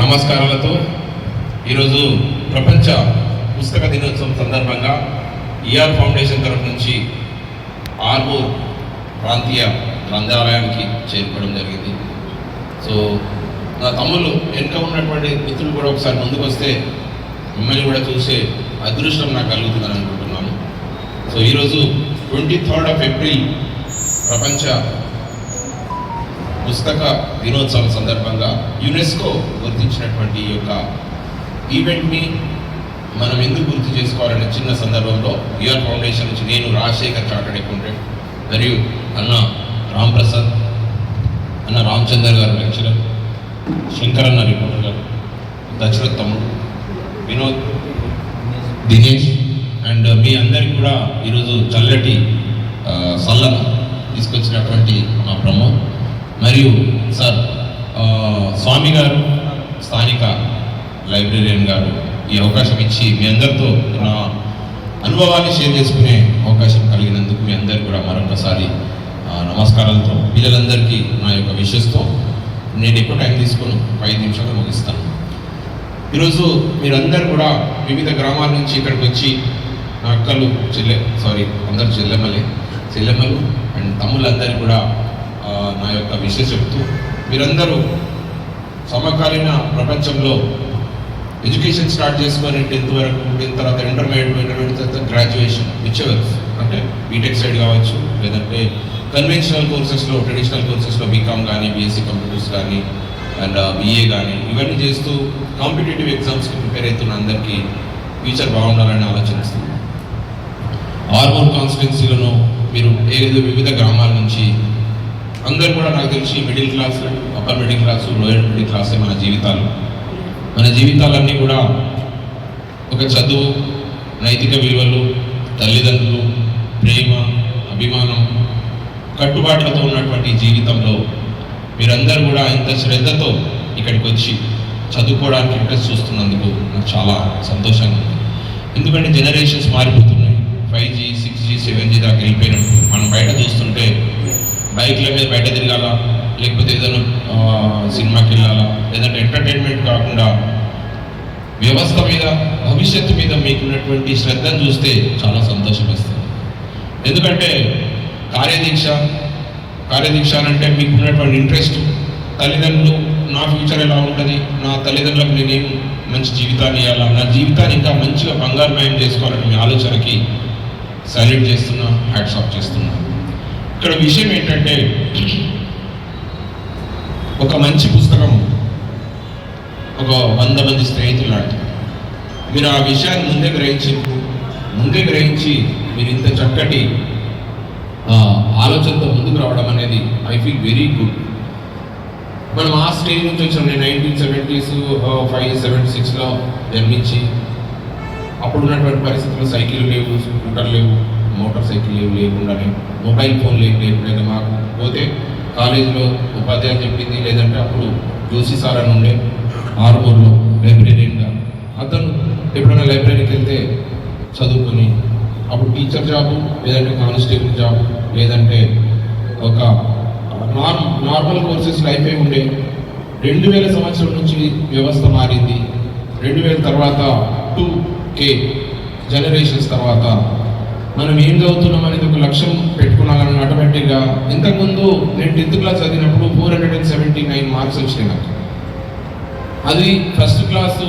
నమస్కారాలతో ఈరోజు ప్రపంచ పుస్తక దినోత్సవం సందర్భంగా ఈఆర్ ఫౌండేషన్ తరఫు నుంచి ఆర్మూర్ ప్రాంతీయ గ్రంథాలయానికి చేరుకోవడం జరిగింది. సో నా తమ్ముళ్ళు వెనుక ఉన్నటువంటి మిత్రులు కూడా ఒకసారి ముందుకు వస్తే మిమ్మల్ని కూడా చూసే అదృష్టం నాకు కలుగుతుందని అనుకుంటున్నాను. సో ఈరోజు 23 ఏప్రిల్ ప్రపంచ పుస్తక దినోత్సవం సందర్భంగా యునెస్కో గుర్తించినటువంటి ఈ యొక్క ఈవెంట్ని మనం ఎందుకు గుర్తు చేసుకోవాలనే చిన్న సందర్భంలో ఈఆర్ ఫౌండేషన్ నుంచి నేను రాజశేఖర్ చార్టెడ్ అకౌంటెంట్ మరియు అన్న రామ్ ప్రసాద్, అన్న రామచందర్ గారు లెక్చరర్, శంకర్ అన్న రిపోర్టర్ గారు, దశరథ్ తమ్ముడు, వినోద్, దినేష్ అండ్ మీ అందరికీ కూడా ఈరోజు చల్లటి సల్లన తీసుకొచ్చినటువంటి మా ప్రమోద్ మరియు సార్ స్వామి గారు, స్థానిక లైబ్రేరియన్ గారు ఈ అవకాశం ఇచ్చి మీ అందరితో నా అనుభవాన్ని షేర్ చేసుకునే అవకాశం కలిగినందుకు మీ అందరికీ కూడా మరొకసారి నమస్కారాలతో, పిల్లలందరికీ నా యొక్క విషెస్తో నేను ఎక్కువ టైం తీసుకొని 5 నిమిషాలు ముగిస్తాను. ఈరోజు మీరందరూ కూడా వివిధ గ్రామాల నుంచి ఇక్కడికి వచ్చి నా అక్కలు అందరు చెల్లెమ్మలు అండ్ తమ్ముళ్ళందరికీ కూడా నా యొక్క విషయం చెప్తూ, మీరందరూ సమకాలీన ప్రపంచంలో ఎడ్యుకేషన్ స్టార్ట్ చేసుకొని 10th వరకు, 10th తర్వాత ఇంటర్మీడియట్ తర్వాత గ్రాడ్యుయేషన్ విచ్ఎవర్స్, అంటే బీటెక్ సైడ్ కావచ్చు, లేదంటే కన్వెన్షనల్ కోర్సెస్లో ట్రెడిషనల్ కోర్సెస్లో బీకామ్ కానీ, బీఎస్సీ కంప్యూటర్స్ కానీ అండ్ బిఏ కానీ ఇవన్నీ చేస్తూ కాంపిటేటివ్ ఎగ్జామ్స్కి ప్రిపేర్ అవుతున్న అందరికీ ఫ్యూచర్ బాగుండాలని ఆలోచిస్తుంది. ఆర్మూర్ కాన్స్టిట్యున్సీలను మీరు వివిధ గ్రామాల నుంచి అందరూ కూడా నాకు తెలిసి middle class, upper middle class, lower middle క్లాసే మన జీవితాలన్నీ కూడా ఒక చదువు, నైతిక విలువలు, తల్లిదండ్రులు, ప్రేమ, అభిమానం, కట్టుబాట్లతో ఉన్నటువంటి జీవితంలో మీరందరూ కూడా ఇంత శ్రద్ధతో ఇక్కడికి వచ్చి చదువుకోవడానికి ఇంట్రెస్ట్ చూస్తున్నందుకు నాకు చాలా సంతోషంగా ఉంది. ఎందుకంటే జనరేషన్స్ మారిపోతున్నాయి, 5G, 6G, 7G దాకా వెళ్ళిపోయినట్టు మనం బయట చూస్తుంటే బైక్ల మీద బయట తిరగాల, లేకపోతే ఏదైనా సినిమాకి వెళ్ళాలా, లేదంటే ఎంటర్టైన్మెంట్ కాకుండా వ్యవస్థ మీద, భవిష్యత్తు మీద మీకున్నటువంటి శ్రద్ధను చూస్తే చాలా సంతోషం వేస్తుంది. ఎందుకంటే కార్యదీక్ష అంటే మీకున్నటువంటి ఇంట్రెస్ట్, తల్లిదండ్రులు నా ఫ్యూచర్ ఎలా ఉంటుంది, నా తల్లిదండ్రులకు నేనేం మంచి జీవితాన్ని ఇవ్వాలా, నా జీవితాన్ని ఇంకా మంచిగా బంగారుమయం చేసుకోవాలని మీ ఆలోచనకి సల్యూట్ చేస్తున్నా, హ్యాట్స్ ఆఫ్ చేస్తున్నా. ఇక్కడ విషయం ఏంటంటే, ఒక మంచి పుస్తకం ఒక 100 మంది స్నేహితులు లాంటిది. మీరు ఆ విషయాన్ని ముందే గ్రహించి మీరు ఇంత చక్కటి ఆలోచనతో ముందుకు రావడం అనేది ఐ ఫీల్ వెరీ గుడ్. మనం ఆ స్టేజ్ నుంచి వచ్చాం. నేను 1970s 576లో జన్మించి అప్పుడు ఉన్నటువంటి పరిస్థితుల్లో సైకిల్ లేవు, స్కూటర్ లేవు, మోటార్ సైకిల్ లేకుండానే, మొబైల్ ఫోన్ లేకుండా మాకు పోతే కాలేజీలో ఉపాధ్యాయులు చెప్పింది, లేదంటే అప్పుడు జోషి సార్ అని ఉండే ఆర్మూర్లో లైబ్రేరియన్గా, అతను ఎప్పుడైనా లైబ్రరీకి వెళ్తే చదువుకొని అప్పుడు టీచర్ జాబు, లేదంటే కానిస్టేబుల్ జాబు, లేదంటే ఒక నార్మల్ కోర్సెస్ లైఫే ఉండే. 2000 సంవత్సరం నుంచి వ్యవస్థ మారింది. 2000 తర్వాత 2K జనరేషన్స్ తర్వాత మనం ఏం చదువుతున్నాం అనేది ఒక లక్ష్యం పెట్టుకున్నాను. ఆటోమేటిక్గా ఇంతకుముందు నేను 10th క్లాస్ చదివినప్పుడు 479 మార్క్స్ వచ్చినాయి నాకు. అది ఫస్ట్ క్లాసు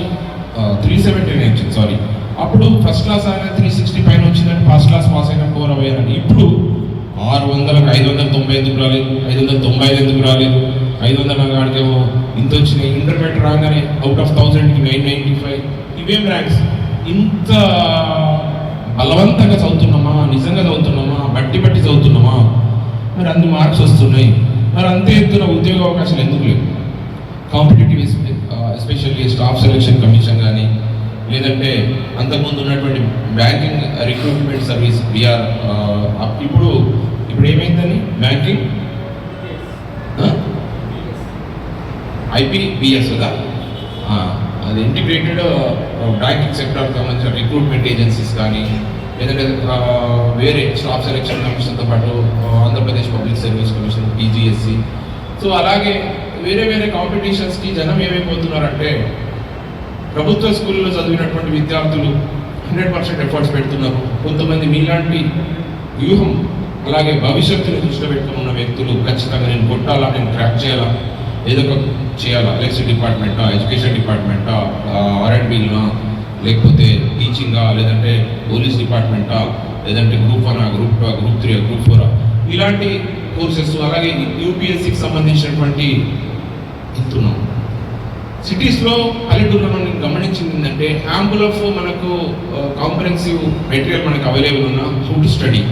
379 అప్పుడు ఫస్ట్ క్లాస్ అయినా 360 పైన వచ్చిందని, ఫస్ట్ క్లాస్ పాస్ అయినా 4 అయ్యారని. ఇప్పుడు 600కి 590 ఎందుకు రాలేదు, 595 ఎందుకు రాలేదు, 500 కాడికేమో ఇంత వచ్చినాయి. ఇంటర్మీడియట్ రాగానే అవుట్ ఆఫ్ 1000కి 995. ఇవేం ర్యాంక్స్? ఇంత బలవంతంగా చదువుతున్నామా, నిజంగా చదువుతున్నామా, బట్టి చదువుతున్నామా? మరి అన్ని మార్క్స్ వస్తున్నాయి. మరి అంతే ఎత్తున ఉద్యోగ అవకాశాలు ఎందుకు లేవు? Competitive especially staff selection commission కానీ, లేదంటే అంతకుముందు ఉన్నటువంటి బ్యాంకింగ్ రిక్రూట్మెంట్ సర్వీస్ బీఆర్, ఇప్పుడు ఏమైందని బ్యాంకింగ్ IPBS కదా, అది ఇంటిగ్రేటెడ్ బ్యాంకింగ్ సెక్టర్కి సంబంధించిన రిక్రూట్మెంట్ ఏజెన్సీస్ కానీ, లేదంటే వేరే స్టాఫ్ సెలెక్షన్ కమిషన్తో పాటు Andhra Pradesh public service commission PGSC. So అలాగే వేరే వేరే కాంపిటీషన్స్కి జనం ఏమైపోతున్నారంటే ప్రభుత్వ స్కూల్లో చదివినటువంటి విద్యార్థులు 100% ఎఫర్ట్స్ పెడుతున్నారు. కొంతమంది మీలాంటి వ్యూహం అలాగే భవిష్యత్తును దృష్టిలో పెట్టుకుని ఉన్న వ్యక్తులు ఖచ్చితంగా నేను కొట్టాలా, నేను క్రాక్ చేయాలా, ఏదో ఒక చేయాలా, ఎలక్ట్రిసిటీ డిపార్ట్మెంటా, ఎడ్యుకేషన్ డిపార్ట్మెంటా, R&Bనా, లేకపోతే టీచింగా, లేదంటే పోలీస్ డిపార్ట్మెంటా, లేదంటే గ్రూప్ 1, గ్రూప్ 2, గ్రూప్ 3, గ్రూప్ 4 ఇలాంటి కోర్సెస్, అలాగే యూపీఎస్సికి సంబంధించినటువంటి ఇస్తున్నాం. సిటీస్లో పల్లెటూరులో నేను గమనించింది ఏంటంటే యాంపుల్ ఆఫ్ మనకు కాంప్రహెన్సివ్ మెటీరియల్ మనకు అవైలబుల్ ఉన్న how to study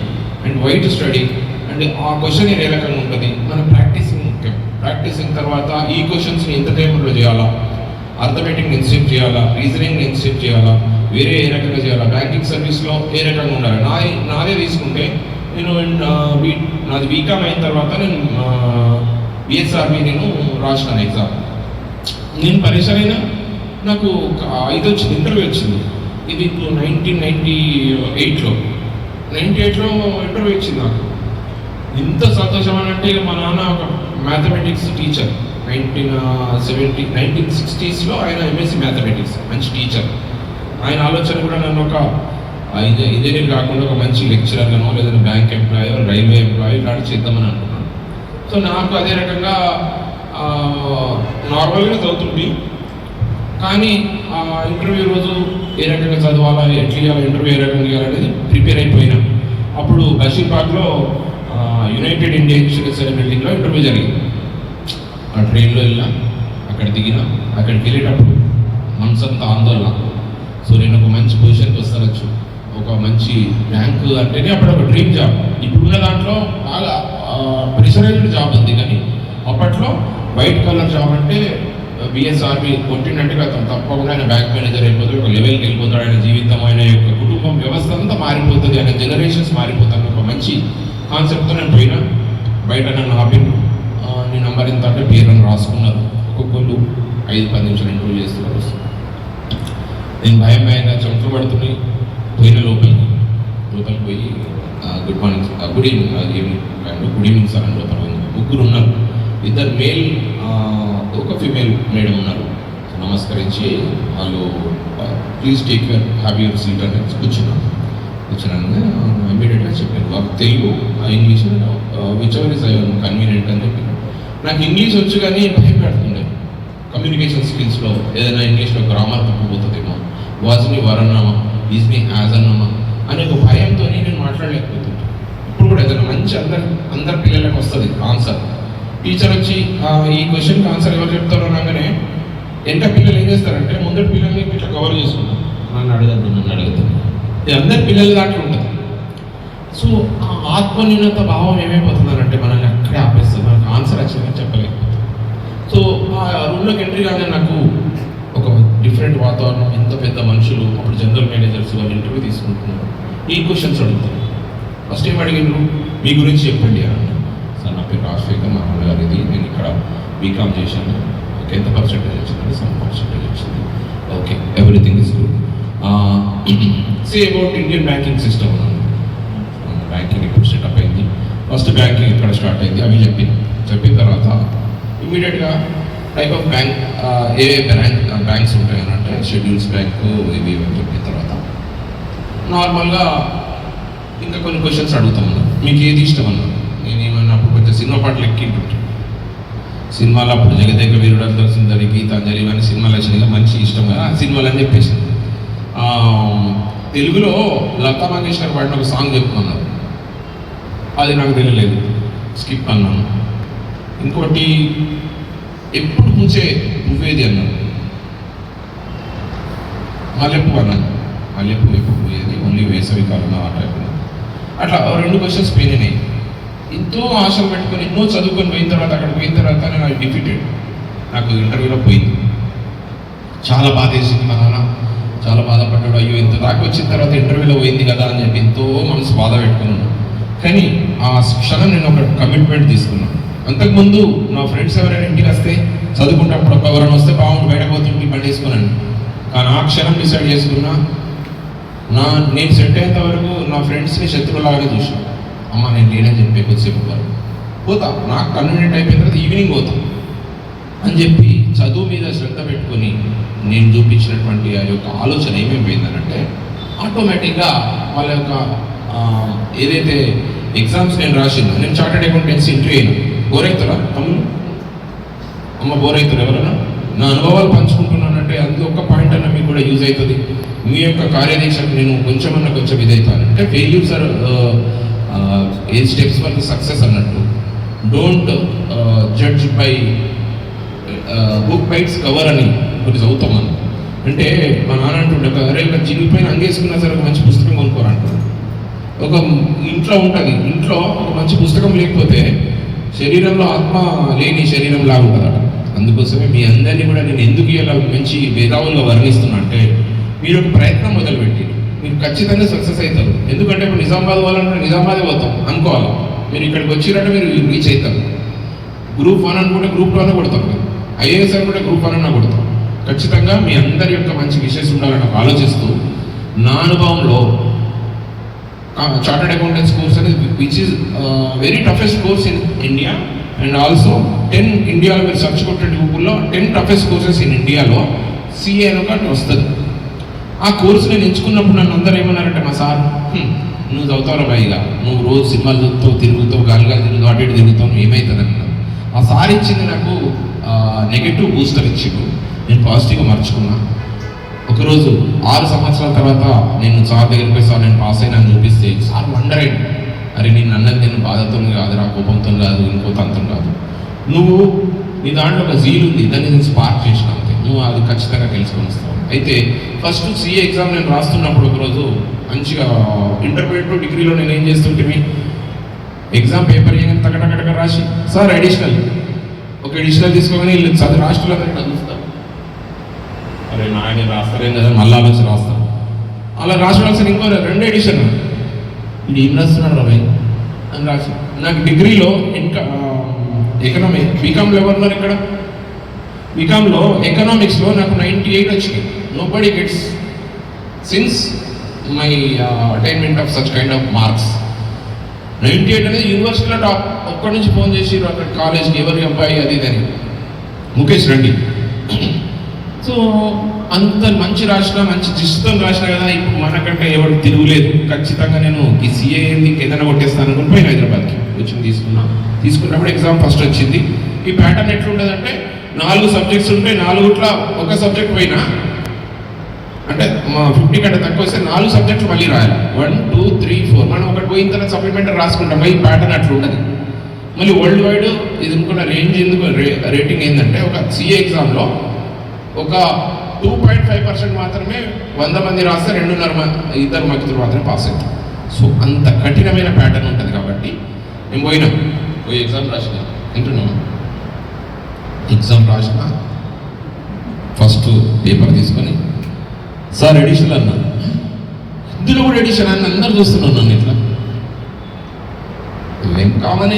and why to study and ఆ క్వశ్చన్ ఏ రకంగా ఉంటుంది. మన ప్రాక్టీసింగ్ ముఖ్యం. ప్రాక్టీసింగ్ తర్వాత ఈ క్వశ్చన్స్ని ఎంత టైంలో చేయాలా, అర్థమెటిక్ని ఎంతసేపు చేయాలా, రీజనింగ్ని ఎంతసేపు చేయాలా, వేరే ఏ రకంగా చేయాలా, బ్యాంకింగ్ సర్వీస్లో ఏ రకంగా ఉండాలి. నాదే తీసుకుంటే నేను నాది బీకామ్ అయిన తర్వాత నేను బిఎస్ఆర్బి నేను రాసినాను ఎగ్జామ్. నేను పరిసర అయినా నాకు ఇది వచ్చింది, ఇంటర్వ్యూ వచ్చింది. ఇది 1998లో ఇంటర్వ్యూ వచ్చింది నాకు. ఎంత సంతోషం అని అంటే మా నాన్న ఒక మ్యాథమెటిక్స్ టీచర్ 1960స్లో ఆయన ఎంఎస్సి మ్యాథమెటిక్స్ మంచి టీచర్. ఆయన ఆలోచన కూడా నన్ను ఒక ఇంజనీర్ కాకుండా ఒక మంచి లెక్చరర్గానో లేదంటే బ్యాంక్ ఎంప్లాయీ, రైల్వే ఎంప్లాయీ ఇలాంటి చేద్దామని అనుకున్నాను. సో నాకు అదే రకంగా నార్మల్గా చదువుతుంది. కానీ ఇంటర్వ్యూ రోజు ఏ రకంగా చదవాలా, ఎట్లా చేయాలి, ఇంటర్వ్యూ ఏ రకంగా చేయాలనేది ప్రిపేర్ అయిపోయినా. అప్పుడు బషీర్బాగ్లో యునైటెడ్ ఇండియా ఇన్సూరెన్స్ బిల్డింగ్లో ఇంటర్వ్యూ జరిగింది. ఆ ట్రైన్లో వెళ్ళినా, అక్కడ దిగినా, అక్కడికి వెళ్ళేటప్పుడు మనసంతా ఆందోళన. సో నేను ఒక మంచి పొజిషన్కి వస్తానొచ్చు, ఒక మంచి బ్యాంకు అంటేనే అప్పుడు ఒక డ్రీమ్ జాబ్. ఇప్పుడున్న దాంట్లో బాగా ప్రెషరైజ్డ్ జాబ్ ఉంది, కానీ అప్పట్లో వైట్ కలర్ జాబ్ అంటే బిఎస్ఆర్బి కొట్టినట్టు అతను తప్పకుండా ఆయన బ్యాంక్ మేనేజర్ అయిపోతాడు, ఒక లెవెల్కి వెళ్ళిపోతాడు. ఆయన జీవితం, ఆయన యొక్క కుటుంబం వ్యవస్థ అంతా మారిపోతుంది, ఆయన జనరేషన్స్ మారిపోతాను. ఒక మంచి కాన్సెప్ట్తో నేను పోయినా. బయట నన్ను ఆపిన నీ నంబర్ ఎంత అంటే పేర్లను రాసుకున్నారు. ఒక్కొక్కరు 5-10 నిమిషాలు ఇంటర్వ్యూ చేస్తున్నారు. నేను భయంగా చెమటలు పడుతున్నాయి. పోయిన లోపలికి పోయి good morning, good evening, good evening sir అని లోపల ముగ్గురు ఉన్నారు. 2 మేల్, ఒక ఫీమేల్ మేడం ఉన్నారు. నమస్కరించి వాళ్ళు please take your have your seat అని కూర్చున్నాను. ఇమీడియట్గా చెప్పాను వాళ్ళు Telugu, English which ever is convenient అని చెప్పాను. నాకు ఇంగ్లీష్ వచ్చు కానీ భయం పెడుతుండే. కమ్యూనికేషన్ స్కిల్స్లో ఏదైనా ఇంగ్లీష్లో గ్రామర్ తప్పిపోతుందేమో, వాజ్ని వరన్నామా, ఈజ్ని యాజ్ అన్నామా అనే ఒక భయంతో నేను మాట్లాడలేకపోతుంటాను. ఇప్పుడు కూడా ఏదైనా మంచి అందరి పిల్లలకు వస్తుంది ఆన్సర్. టీచర్ వచ్చి ఈ క్వశ్చన్కి ఆన్సర్ ఎవరు చెప్తారో అనగానే ఎంత పిల్లలు ఏం చేస్తారంటే ముందటి పిల్లల్ని ఇట్లా కవర్ చేసుకుంటారు. నన్ను అడగద్దు. ఇది అందరి పిల్లల దాంట్లో ఉంటుంది. సో ఆ ఆత్మన్యూనత భావం ఏమైపోతుందనంటే మనల్ని అక్కడే ఆపేస్తుంది, మనకు ఆన్సర్ యాక్చువల్గా చెప్పలేకపోతుంది. సో ఆ రూమ్లోకి ఎంట్రీ కాగానే నాకు ఒక డిఫరెంట్ వాతావరణం, ఎంత పెద్ద మనుషులు, అప్పుడు జనరల్ మేనేజర్స్ వాళ్ళు ఇంటర్వ్యూ తీసుకుంటున్నారు. ఈ క్వశ్చన్స్ అడుగుతారు. ఫస్ట్ ఏం అడిగినారు, మీ గురించి చెప్పండి అని. సార్ నా పేరు రాజశేఖర్, మా నాన్నగారు ఇది, నేను ఇక్కడ బీకామ్ చేశాను. ఓకే, ఎంత పర్సెంటేజ్ వచ్చింది? 7% వచ్చింది. Okay, everything is good. Say about Indian banking system. Banking ఇప్పుడు సెటప్ అయింది, ఫస్ట్ బ్యాంకింగ్ ఇక్కడ స్టార్ట్ అయింది అవి చెప్పిన తర్వాత ఇమీడియట్గా type of bank A banks ఉంటాయని అంటే షెడ్యూల్స్ బ్యాంకు ఇవి అని చెప్పిన తర్వాత నార్మల్గా ఇంకా కొన్ని క్వశ్చన్స్ అడుగుతామన్నా, మీకు ఏది ఇష్టం అన్నారు. నేను ఏమన్నా అప్పుడు కొంచెం సినిమా పాటలు ఎక్కింటుంటే సినిమాలో అప్పుడు జగదేక వీరుడు సుందరి, గీతాంజలి ఇవన్నీ సినిమాలు వచ్చినాయిగా, మంచి ఇష్టం కదా సినిమాలు అని చెప్పేసి. తెలుగులో లతా మంగేష్కర్ పాడిన ఒక సాంగ్ చెప్పుకున్నారు, అది నాకు తెలియలేదు, స్కిప్ అన్నాను. ఇంకోటి ఎప్పుడు ముంచే నువ్వేది అన్నాను, మల్లెపూ అన్నాను. మల్లెపూ ఎప్పుడు పోయేది, ఓన్లీ వేసవి కాలంలో ఆ టైప్లో. అట్లా 2 క్వశ్చన్స్ పోయినాయి. ఎంతో ఆశలు పెట్టుకొని ఎన్నో చదువుకొని పోయిన తర్వాత అక్కడికి పోయిన తర్వాత నేను డిఫీటెడ్. నాకు ఇంటర్వ్యూలో పోయింది, చాలా బాధ వేసింది. మా నాన్న చాలా బాధపడ్డాడు, అయ్యో ఇంత దాకా వచ్చిన తర్వాత ఇంటర్వ్యూలో పోయింది కదా అని చెప్పి ఎంతో మనసు బాధ పెట్టుకున్నాను. కానీ ఆ క్షణం నేను ఒక కమిట్మెంట్ తీసుకున్నాను. అంతకుముందు నా ఫ్రెండ్స్ ఎవరైనా ఇంటికి వస్తే చదువుకుంటప్పుడు ఎవరైనా వస్తే బాగుండు బయటకు పోతుంటే బండి వేసుకున్నాను. కానీ ఆ క్షణం డిసైడ్ చేసుకున్నా, నేను సెట్ అయ్యేంత వరకు నా ఫ్రెండ్స్ని శత్రువులాగానే చూసాను. అమ్మ నేను లేనని చెప్పి కొద్దిసేపు పోతా, నాకు కన్వీనియంట్ అయిపోయిన తర్వాత ఈవినింగ్ పోతాను. అని చెప్పి చదువు మీద శ్రద్ధ పెట్టుకొని నేను చూపించినటువంటి ఆ యొక్క ఆలోచన ఏమైపోయిందనంటే ఆటోమేటిక్గా వాళ్ళ యొక్క ఏదైతే ఎగ్జామ్స్ నేను రాసిందో, నేను చార్టెడ్ అకౌంటెన్సీ ఇంటర్వ్యూ అయినా బోరైతురా అమ్మ బోరైతురు ఎవరైనా నా అనుభవాలు పంచుకుంటున్నానంటే అందులో ఒక్క పాయింట్ అన్న మీకు కూడా యూజ్ అవుతుంది. మీ యొక్క కార్యదీక్షకు నేను కొంచెం ఇదవుతాను. అంటే ఫెయిల్యూర్స్ ఆర్ ఏ స్టెప్స్ వరకు సక్సెస్ అన్నట్టు. Don't judge by book by its cover అని కొన్ని చదువుతాం మనం. అంటే మా నాన్న అంటుండే అరే ఒక చిరిగిపోయిన అంగేసుకున్నా సరే ఒక మంచి పుస్తకం కొనుక్కోరంటారు. ఒక ఇంట్లో ఉంటుంది, ఇంట్లో ఒక మంచి పుస్తకం లేకపోతే శరీరంలో ఆత్మ లేని శరీరం లాగా ఉంటుంది. అందుకోసమే మీ అందరినీ కూడా నేను ఎందుకు ఇలా మంచి మేధావుల్లో వర్ణిస్తున్నా అంటే మీరు ఒక ప్రయత్నం మొదలుపెట్టి మీరు ఖచ్చితంగా సక్సెస్ అవుతారు. ఎందుకంటే ఇప్పుడు నిజామాబాద్ వాళ్ళంటే నిజామాబాదే పోతాం అనుకోవాలి. మీరు ఇక్కడికి వచ్చినట్టే మీరు రీచ్ అవుతారు. గ్రూప్ 1 అనుకుంటే గ్రూప్ 2 అన్న కొడతాం, ఐఏఎస్ అనుకుంటే గ్రూప్ 1 అన్న కొడతాం. ఖచ్చితంగా మీ అందరి యొక్క మంచి విషయస్ ఉండాలని ఆలోచిస్తూ నా అనుభవంలో చార్టెడ్ అకౌంటెన్స్ కోర్స్ అనేది which is very toughest course in India and also 10 ఇండియాలో మీరు సర్చ్ కొట్టే గూగుల్లో 10 టఫెస్ట్ కోర్సెస్ ఇన్ ఇండియాలో సిఏ అని ఒకటి వస్తుంది. ఆ కోర్సు నేను ఎంచుకున్నప్పుడు నన్ను అందరూ ఏమన్నారంటే మా సార్ నువ్వు చదువుతావు బాయిగా, నువ్వు రోజు సినిమాలు చూస్తావు, తిరుగుతావు, గాలిగా తిరుగుతావు, అటు ఇటు తిరుగుతావు, నువ్వు ఏమవుతుంది అన్నాను. ఆ సార్ ఇచ్చింది నాకు నెగటివ్ బూస్టర్ ఇచ్చిండు. నేను పాజిటివ్గా మార్చుకున్నా. ఒకరోజు 6 సంవత్సరాల తర్వాత నేను సార్ దగ్గరికి పోయి సార్ నేను పాస్ అయినా అని చూపిస్తే సార్ వండర్ అయ్యింది. అరే నేను అన్నది నేను బాధతో కాదు, నా కోపంతో కాదు, ఇంకో తంతం కాదు, నువ్వు నీ దాంట్లో ఒక జీల్ ఉంది, దాన్ని నేను స్పార్క్ చేసిన అంతే, నువ్వు అది ఖచ్చితంగా తెలుసుకొని వస్తావు. అయితే ఫస్ట్ సిఏ ఎగ్జామ్ నేను రాస్తున్నప్పుడు ఒకరోజు మంచిగా ఇంటర్మీడియట్ డిగ్రీలో నేను ఏం చేస్తుంటే ఎగ్జామ్ పేపర్ ఏమైనా తగ్గటగటగా రాసి సార్ అడిషనల్ ఒక అడిషనల్ తీసుకోగానే వీళ్ళు చదువు రాష్ట్రంలో చూస్తాను. అరే నాయన రాస్తారేం కదా మళ్ళీ ఆలోచన రాస్తాను. అలా రాసుకోవాల్సిన ఇంకో 2 ఎడిషన్ ఇది ఏం రాస్తున్నాడు రవి అని రాసి నాకు డిగ్రీలో ఇంకా ఎకనామీ బీకామ్ లెవెల్లో ఇక్కడ బీకామ్లో ఎకనామిక్స్లో నాకు 98 వచ్చినాయి. Nobody gets since my attainment of such kind of marks. 98 అనేది యూనివర్సిటీలో టాప్. ఒక్కడి నుంచి ఫోన్ చేసి అక్కడ కాలేజ్కి ఎవరి అబ్బాయి అది అని ముఖేష్ రెడ్డి. సో అంత మంచి రాసిన మంచి దిశతో రాసిన కదా, ఇప్పుడు మనకంటే ఎవరు తిరుగులేదు. ఖచ్చితంగా నేను ఈ సిఏ ఏదైనా కొట్టేస్తాను అనుకుని పోయిన హైదరాబాద్కి వచ్చి తీసుకున్నప్పుడు ఎగ్జామ్ ఫస్ట్ వచ్చింది. ఈ ప్యాటర్న్ ఎట్లుండదంటే 4 సబ్జెక్ట్స్ ఉంటే 4 ఒక సబ్జెక్ట్ పోయినా అంటే 50 కంటే తక్కువ వస్తే 4 సబ్జెక్టులు మళ్ళీ రాయాలి. 1, 2, 3, 4 మనం ఒకటి పోయిన తర్వాత సప్లిమెంటరీ రాసుకుంటాం. ఈ ప్యాటర్న్ అట్లా ఉండదు. మళ్ళీ వరల్డ్ వైడ్ ఇది అనుకున్న రేంజ్ ఎందుకు రేటింగ్ ఏంటంటే ఒక సిఏ ఎగ్జామ్లో ఒక 2.5% మాత్రమే 100 మంది రాస్తే 2.5 వ్యక్తులు మాత్రమే పాస్ అవుతారు. సో అంత కఠినమైన ప్యాటర్న్ ఉంటుంది. కాబట్టి మేము పోయి ఎగ్జామ్ రాసిన వింటున్నాం. ఎగ్జామ్ రాసిన ఫస్ట్ పేపర్ తీసుకొని సార్ ఎడిషన్ అన్నా, ఇందులో కూడా ఎడిషన్ అని అందరు చూస్తున్నాను. నన్ను ఇట్లా ఏం కామని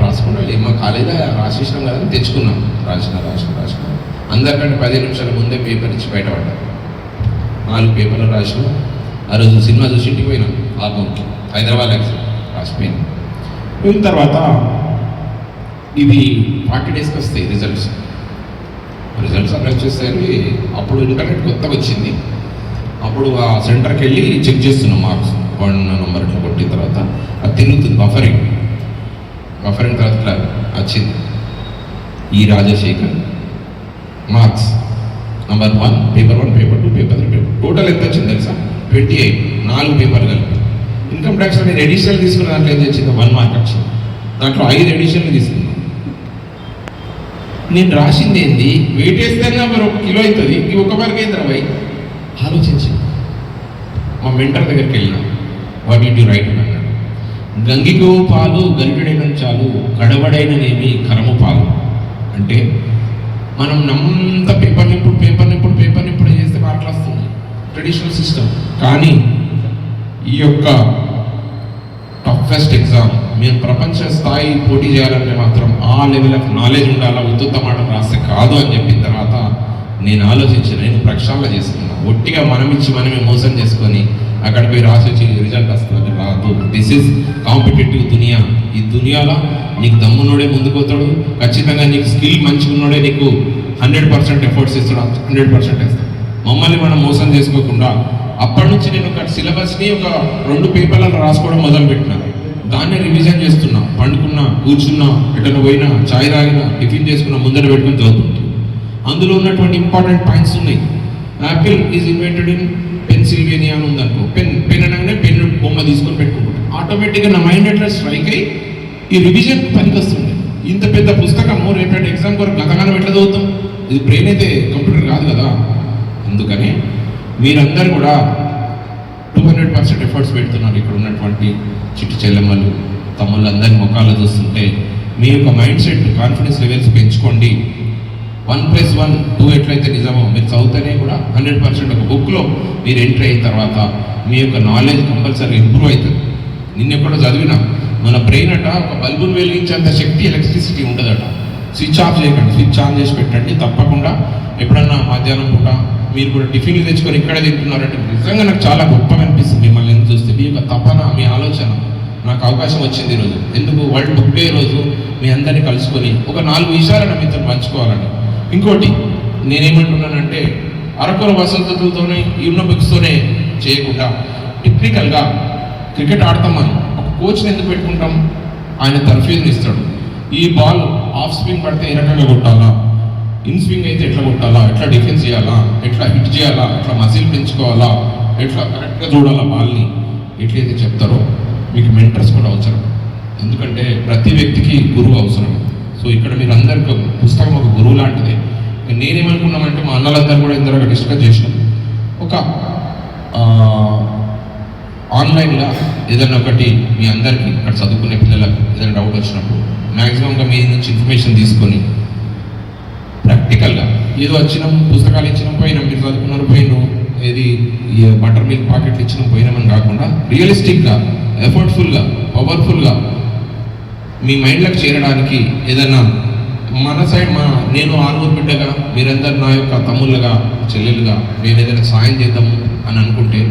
రాసుకున్నాం, మా కాలేజీలో రాసేసినాం కదా అని తెచ్చుకున్నాం. రాసిన అందరికంటే 15 నిమిషాల ముందే పేపర్ ఇచ్చి బయటపడ్డా. 4 పేపర్లు రాసిన. ఆ రోజు సినిమా చూసి ఇంటికి పోయినాం. ఆల్బమ్కి హైదరాబాద్ ఎగ్జామ్ రాసిపోయినాం. పోయిన తర్వాత ఇది 40 డేస్కి వస్తాయి రిజల్ట్స్ అప్లై చేసేసరికి అప్పుడు ఇంటర్నెట్ కొత్తగా వచ్చింది. అప్పుడు ఆ సెంటర్కి వెళ్ళి చెక్ చేస్తున్నాం మార్క్స్ 1 నెంబర్ ఇట్లా కొట్టిన తర్వాత అది తిరుగుతుంది. బఫరింగ్ తర్వాత ఇట్లా వచ్చింది. ఈ Rajasekhar marks number 1, paper 1, paper 2, paper 3, paper total ఎంత వచ్చింది తెలుసా? 28. 4 పేపర్లు కలిపి. ఇన్కమ్ ట్యాక్స్లో నేను ఎడిషనల్ తీసుకున్న దాంట్లో ఏం వచ్చింది? 1 మార్క్ వచ్చింది. దాంట్లో 5 ఎడిషనల్ తీసుకున్నాను. నేను రాసింది ఏంది? వెయిట్ వేస్తేనే మరి 1 కిలో అవుతుంది, ఈ 1 మార్క్ ఏంది రాబాయి ఆలోచించి మా మెంటర్ దగ్గరికి వెళ్ళినా. వాట్ డిడ్ యు రైట్ అన్నాడు. గంగిగో పాలు గరిటెడైన చాలు, కడవడైననేమి కరము పాలు. అంటే మనం నమ్మంత పేపర్ నిప్పుడు చేస్తే మార్కులు వస్తుంది, ట్రెడిషనల్ సిస్టమ్. కానీ ఈ యొక్క టఫెస్ట్ ఎగ్జామ్ మీరు ప్రపంచ స్థాయి పోటీ చేయాలంటే మాత్రం ఆ లెవెల్ ఆఫ్ నాలెడ్జ్ ఉండాలా, ఉత్తుత మాట రాస్తే కాదు అని చెప్పిన తర్వాత నేను ఆలోచించి నేను ప్రక్షాళన చేసుకున్నాను. ఒట్టిగా మనమే మోసం చేసుకొని అక్కడ పోయి రాసి రిజల్ట్ వస్తుంది రాదు. దిస్ ఈజ్ కాంపిటేటివ్ దునియా. ఈ దునియాలో నీకు దమ్మున్నోడే ముందుకు పోతాడు, ఖచ్చితంగా నీకు స్కిల్ మంచిగా ఉన్నోడే నీకు 100% ఎఫర్ట్స్ ఇస్తాడు, 100% ఇస్తాడు. మమ్మల్ని మనం మోసం చేసుకోకుండా అప్పటి నుంచి నేను ఒక సిలబస్ని ఒక 2 పేపర్లను రాసుకోవడం మొదలుపెట్టినా, దాన్ని రివిజన్ చేస్తున్నా, పండుకున్నా, కూర్చున్నా, ఎటన్నా పోయినా, చాయ్ తాగినా, టిఫిన్ చేసుకున్నా, ముందర పెట్టుకుని చదువుతుంటా. అందులో ఉన్నటువంటి ఇంపార్టెంట్ పాయింట్స్ ఉన్నాయి. Apple is invented in Pennsylvania అని ఉందనుకో, పెన్ అనగానే పెన్ బొమ్మ తీసుకొని పెట్టుకుంటాను. ఆటోమేటిక్గా నా మైండ్ ఎట్లా స్ట్రైక్ అయ్యి ఈ రివిజన్ పనికి వస్తుంది. ఇంత పెద్ద పుస్తకము రేపటి ఎగ్జామ్ కొరకు గతగానం ఎట్లా చదువుతాం? ఇది బ్రెయిన్ అయితే కంప్యూటర్ కాదు కదా. అందుకని మీరందరూ కూడా 200% ఎఫర్ట్స్ పెడుతున్నారు. ఇక్కడ ఉన్నటువంటి చిట్టి చెల్లెమ్మలు, తమ్ముళ్ళు అందరి ముఖాలు చూస్తుంటే మీ యొక్క మైండ్ సెట్, కాన్ఫిడెన్స్ లెవెల్స్ పెంచుకోండి. 1+1 2 ఎట్లయితే నిజమో మీరు చదివితేనే కూడా 100% ఒక బుక్లో మీరు ఎంట్రీ అయిన తర్వాత మీ యొక్క నాలెడ్జ్ కంపల్సరీ ఇంప్రూవ్ అవుతుంది. నిన్న ఎక్కడో చదివినా మన బ్రెయిన్ అట ఒక బల్బును వెలిగించేంత శక్తి, ఎలక్ట్రిసిటీ ఉండదట. స్విచ్ ఆఫ్ చేయకండి, స్విచ్ ఆన్ చేసి పెట్టండి. తప్పకుండా ఎప్పుడన్నా మధ్యాహ్నం పూట మీరు కూడా టిఫిన్లు తెచ్చుకొని ఇక్కడ తింటున్నారంటే నిజంగా నాకు చాలా గొప్పగా అనిపిస్తుంది. మిమ్మల్ని ఎందుకు చూస్తే మీ యొక్క తపన, మీ ఆలోచన. నాకు అవకాశం వచ్చింది ఈరోజు, ఎందుకు వరల్డ్ బుక్ డే రోజు మీ అందరినీ కలుసుకొని ఒక 4 విషయాలను మీతో పంచుకోవాలని. ఇంకోటి నేనేమంటున్నానంటే అరకొర వసతులతోనే ఉన్న బుక్స్తోనే చేయకుండా టెక్నికల్గా క్రికెట్ ఆడతాం. మనం ఒక కోచ్ని ఎందుకు పెట్టుకుంటాం? ఆయన తర్ఫీదుని ఇస్తాడు. ఈ బాల్ ఆఫ్ స్వింగ్ పడితే ఏ రకంగా కొట్టాలా, ఇన్ స్వింగ్ అయితే ఎట్లా కొట్టాలా, ఎట్లా డిఫెన్స్ చేయాలా, ఎట్లా హిట్ చేయాలా, ఎట్లా మసిల్ పెంచుకోవాలా, ఎట్లా కరెక్ట్గా చూడాలా బాల్ని, ఎట్లయితే చెప్తారో మీకు మెంటర్స్ కూడా అవసరం. ఎందుకంటే ప్రతి వ్యక్తికి గురువు అవసరం. సో ఇక్కడ మీరు అందరికి పుస్తకం ఒక గురువు లాంటిదే. నేనేమనుకున్నామంటే మా అన్నలందరూ కూడా ఇందరూ డిస్కస్ చేసినాం, ఒక ఆన్లైన్లో ఏదైనా ఒకటి మీ అందరికీ ఇక్కడ చదువుకునే పిల్లలకు ఏదైనా డౌట్ వచ్చినప్పుడు మ్యాక్సిమంగా మీ నుంచి ఇన్ఫర్మేషన్ తీసుకొని ప్రాక్టికల్గా ఏదో వచ్చినాం, పుస్తకాలు ఇచ్చినాం, పోయినాం, మీరు చదువుకున్నారు పోయినాం, ఏది బటర్ మిల్క్ ప్యాకెట్లు ఇచ్చినాం పోయినామని కాకుండా రియలిస్టిక్గా, ఎఫర్ట్ఫుల్గా, పవర్ఫుల్గా మీ మైండ్లకు చేరడానికి ఏదైనా మన సైడ్ నేను ఆరుగురు బిడ్డగా, మీరందరూ నా యొక్క తమ్ముళ్ళగా, చెల్లెలుగా నేను ఏదైనా సాయం చేద్దాము అని అనుకుంటే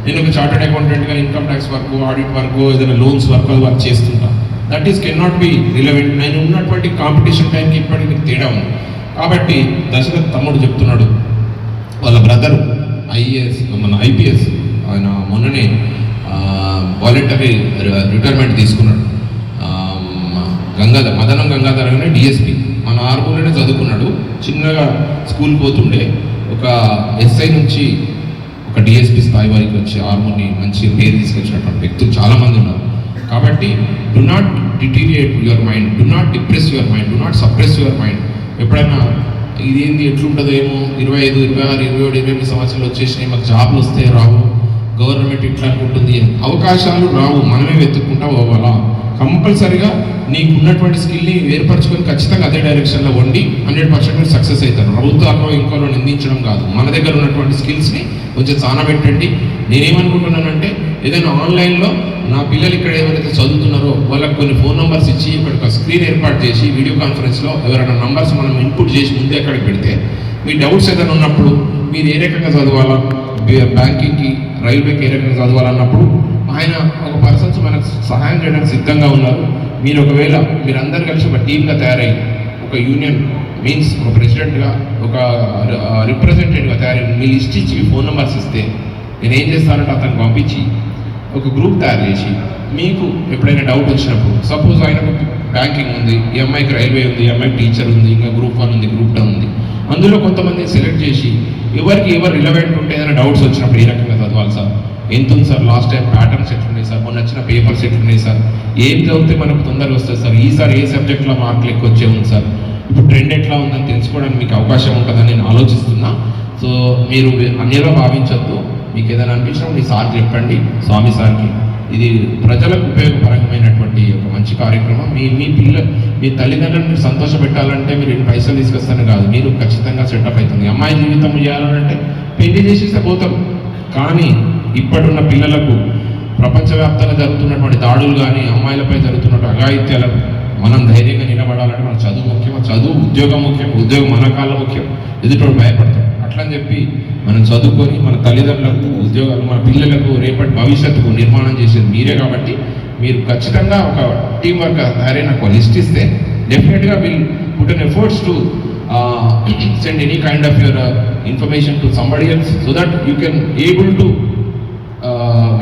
నేను ఒక చార్టెడ్ అకౌంటెంట్గా income tax work, audit work, ఏదైనా లోన్స్ వర్క్ అది వర్క్ చేస్తుంటా. That is can not be relevant. నేను ఉన్నటువంటి కాంపిటీషన్ టైంకి ఇప్పటికి తేడా ఉంది. కాబట్టి దశరథ్ తమ్ముడు చెప్తున్నాడు, వాళ్ళ బ్రదరు ఐపీఎస్ ఆయన మొన్ననే వాలంటరీ రిటైర్మెంట్ తీసుకున్నాడు. మదనం గంగాధర్ అనే డిఎస్పీ మన ఆర్మూలోనే చదువుకున్నాడు. చిన్నగా స్కూల్ పోతుండే ఒక ఎస్ఐ నుంచి ఒక డిఎస్పీ స్థాయి వరకు వచ్చి ఆర్మూని మంచి పేరు తీసుకొచ్చినటువంటి వ్యక్తులు చాలామంది ఉన్నారు. కాబట్టి do not deteriorate your mind, do not depress your mind, do not suppress your mind. ఎప్పుడైనా ఇదేంది ఎట్లుంటుందో ఏమో, 25, 26, 27, 28 సంవత్సరాలు వచ్చేసినాయి, మాకు జాబ్లు వస్తే రావు, గవర్నమెంట్ ఇట్లా అనుకుంటుంది, అవకాశాలు రావు, మనమే వెతుక్కుంటా పోవాలా. కంపల్సరిగా నీకు ఉన్నటువంటి స్కిల్ని ఏర్పరచుకొని ఖచ్చితంగా అదే డైరెక్షన్లో వండి 100% సక్సెస్ అవుతారు. ప్రభుత్వాల్లో ఇంకోలో నిందించడం కాదు, మన దగ్గర ఉన్నటువంటి స్కిల్స్ని కొంచెం చానబెట్టండి. నేనేమనుకుంటున్నానంటే ఏదైనా ఆన్లైన్లో నా పిల్లలు ఇక్కడ ఎవరైతే చదువుతున్నారో వాళ్ళకి కొన్ని ఫోన్ నెంబర్స్ ఇచ్చి ఇక్కడ ఒక స్క్రీన్ ఏర్పాటు చేసి వీడియో కాన్ఫరెన్స్లో ఎవరైనా నంబర్స్ మనం ఇన్పుట్ చేసి ముందే అక్కడికి పెడితే మీ డౌట్స్ ఏదైనా ఉన్నప్పుడు మీరు ఏ రకంగా చదవాలా, బ్యాంకింగ్కి, రైల్వేకి ఏ రకంగా చదవాలన్నప్పుడు ఆయన ఒక పర్సన్స్ మనకు సహాయం చేయడానికి సిద్ధంగా ఉన్నారు. మీరు ఒకవేళ మీరందరూ కలిసి ఒక టీమ్గా తయారై ఒక యూనియన్ మీన్స్ ఒక ప్రెసిడెంట్గా, ఒక రిప్రజెంటేటివ్గా తయారై మీ లిస్ట్ ఇచ్చి ఫోన్ నెంబర్స్ ఇస్తే నేను ఏం చేస్తానంటే అతను పంపించి ఒక గ్రూప్ తయారు చేసి మీకు ఎప్పుడైనా డౌట్ వచ్చినప్పుడు, సపోజ్ ఆయనకు బ్యాంకింగ్ ఉంది, ఈ అమ్మాయికి రైల్వే ఉంది, ఈ అమ్మాయికి టీచర్ ఉంది, ఇంకా గ్రూప్ 1 ఉంది, గ్రూప్ 2 ఉంది, అందులో కొంతమంది సెలెక్ట్ చేసి ఎవరికి ఎవరు రిలవెంట్ ఉంటే ఏదైనా డౌట్స్ వచ్చినప్పుడు ఏ రకంగా చదవాలి సార్, ఎంత ఉంది సార్, లాస్ట్ టైం ప్యాటర్న్స్ ఎట్లున్నాయి సార్, మొన్న వచ్చిన పేపర్స్ ఎట్లున్నాయి సార్, ఏం చదివితే మనకు తొందరగా వస్తుంది సార్, ఈసారి ఏ సబ్జెక్ట్లో మార్కులు ఎక్కువ వచ్చే ఉంది సార్, ఇప్పుడు ట్రెండ్ ఎట్లా ఉందని తెలుసుకోవడానికి మీకు అవకాశం ఉంటుందని నేను ఆలోచిస్తున్నా. సో మీరు అన్యలో భావించద్దు, మీకు ఏదైనా అనిపించినప్పుడు మీ సార్కి చెప్పండి, స్వామి సార్కి. ఇది ప్రజలకు ఉపయోగపరమైనటువంటి ఒక మంచి కార్యక్రమం. మీ తల్లిదండ్రులను మీరు సంతోషపెట్టాలంటే మీరు ఎన్ని పైసలు తీసుకొస్తాను కాదు, మీరు ఖచ్చితంగా సెటప్ అవుతుంది. అమ్మాయి జీవితం చేయాలంటే పెళ్లి చేసేస్తే పోతారు. కానీ ఇప్పుడున్న పిల్లలకు ప్రపంచవ్యాప్తంగా జరుగుతున్నటువంటి దాడులు కానీ, అమ్మాయిలపై జరుగుతున్నటువంటి అఘాయిత్యాలకు మనం ధైర్యంగా నిలబడాలంటే మన చదువు ముఖ్యం, చదువు ఉద్యోగం ముఖ్యం, ఉద్యోగం మన కాళ్ళ ముఖ్యం, ఎదుటోడు భయపడతాం. అట్లని చెప్పి మనం చదువుకొని మన తల్లిదండ్రులకు ఉద్యోగాలు, మన పిల్లలకు రేపటి భవిష్యత్తుకు నిర్మాణం చేసేది మీరే. కాబట్టి మీరు ఖచ్చితంగా ఒక టీం వర్క్ తయారై నాకు లిస్ట్ ఇస్తే డెఫినెట్గా will put an efforts to send any kind of your information to somebody else so that you can able to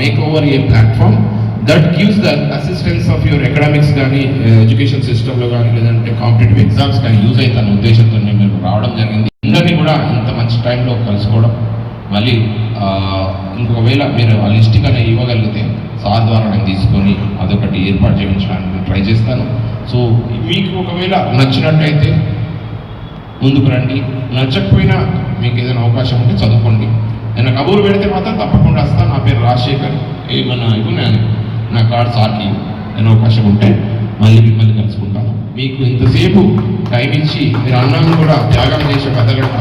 make over a platform that gives the assistance of your academics కానీ education సిస్టంలో కానీ లేదంటే competitive exams కానీ use అవుతాను ఉద్దేశంతో మేము రావడం జరిగింది. అందరినీ కూడా ఇంత మంచి టైంలో కలుసుకోవడం, మళ్ళీ ఇంకొకవేళ మీరు ఆ లిస్ట్ కానీ ఇవ్వగలిగితే సార్ ద్వారా నేను తీసుకొని అదొకటి ఏర్పాటు చేయించడానికి ట్రై చేస్తాను. సో మీకు ఒకవేళ నచ్చినట్టయితే ముందుకు రండి, నచ్చకపోయినా మీకు ఏదైనా అవకాశం ఉంటే చదువుకోండి. నేను కబూరు పెడితే మాత్రం తప్పకుండా వస్తాను. నా పేరు రాజశేఖర్, ఏమన్నా నేను నా కార్డ్ సార్కి నేను అవకాశం ఉంటే మిమ్మల్ని కలుసుకుంటాను. మీకు ఇంతసేపు టైం ఇచ్చి మీరు అన్నాన్ని కూడా త్యాగం చేసే కథగట్ట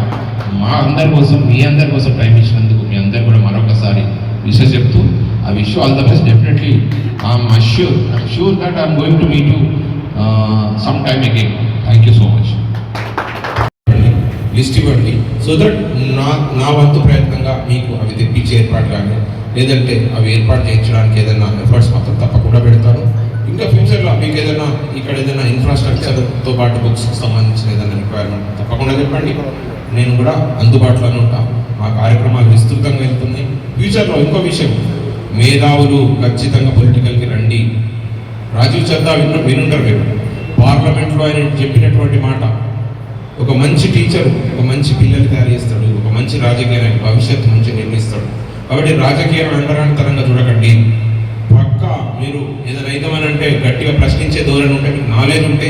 మా అందరి కోసం, మీ అందరి కోసం టైం ఇచ్చినందుకు మీ అందరు కూడా మరొకసారి విషయం చెప్తూ I wish all the best. Definitely I'm sure that I'm going to meet you some time again. Thank you so much. List ఇవ్వండి సో దట్ నా వంతు ప్రయత్నంగా మీకు అవి తెప్పించే ఏర్పాటు కానీ లేదంటే అవి ఏర్పాటు చేయించడానికి ఏదైనా ఎఫర్ట్స్ మాత్రం తప్పకుండా పెడతాను. ఇంకా ఫ్యూచర్లో మీకు ఏదైనా ఇక్కడ ఏదైనా ఇన్ఫ్రాస్ట్రక్చర్తో పాటు బుక్స్కి సంబంధించిన ఏదైనా రిక్వైర్మెంట్ తప్పకుండా చెప్పండి, నేను కూడా అందుబాటులోనే ఉంటాను. మా కార్యక్రమాలు విస్తృతంగా వెళ్తున్నాయి. ఫ్యూచర్లో ఇంకో విషయం, మేధావులు ఖచ్చితంగా పొలిటికల్కి రండి. రాజీవ్ చద్దా వినుంటారు మీరు, పార్లమెంట్లో ఆయన చెప్పినటువంటి మాట, ఒక మంచి టీచర్ ఒక మంచి పిల్లలు తయారు చేస్తాడు, ఒక మంచి రాజకీయ భవిష్యత్తు మంచి నిర్మిస్తాడు. కాబట్టి రాజకీయ అంటరానితనంగా చూడకండి. పక్కా మీరు ఏదైనా అయితమని అంటే గట్టిగా ప్రశ్నించే ధోరణి ఉంటే, మీకు నాలెడ్జ్ ఉంటే,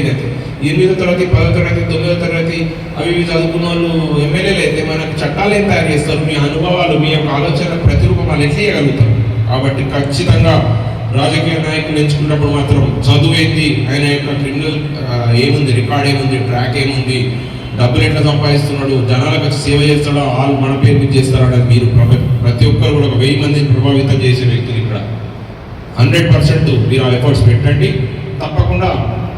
8వ తరగతి 10వ తరగతి 9వ తరగతి అవి చదువుకున్న వాళ్ళు ఎమ్మెల్యేలు అయితే మనకు చట్టాలు ఏం తయారు చేస్తారు, మీ అనుభవాలు మీ యొక్క ఆలోచన ప్రతిరూపమాలు ఎట్లా చేయగలుగుతారు. కాబట్టి ఖచ్చితంగా రాజకీయ నాయకులు ఎంచుకున్నప్పుడు మాత్రం చదువు ఏంది, ఆయన యొక్క క్రిమినల్ ఏముంది, రికార్డ్ ఏముంది, ట్రాక్ ఏముంది, డబ్బులు ఎట్లా సంపాదిస్తున్నాడు, జనాలకు వచ్చి సేవ చేస్తాడో, వాళ్ళు మన పేరు మీద చేస్తారని మీరు ప్రతి ఒక్కరు కూడా ఒక 1000 మందిని ప్రభావితం చేసే వ్యక్తులు ఇక్కడ 100% మీరు ఆ ఎఫర్ట్స్ పెట్టండి. తప్పకుండా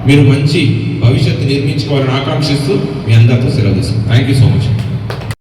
మీరు మంచి భవిష్యత్తు నిర్మించుకోవాలని ఆకాంక్షిస్తూ మీ అందరితో సెలవు తీసుకుంటాం. Thank you so much.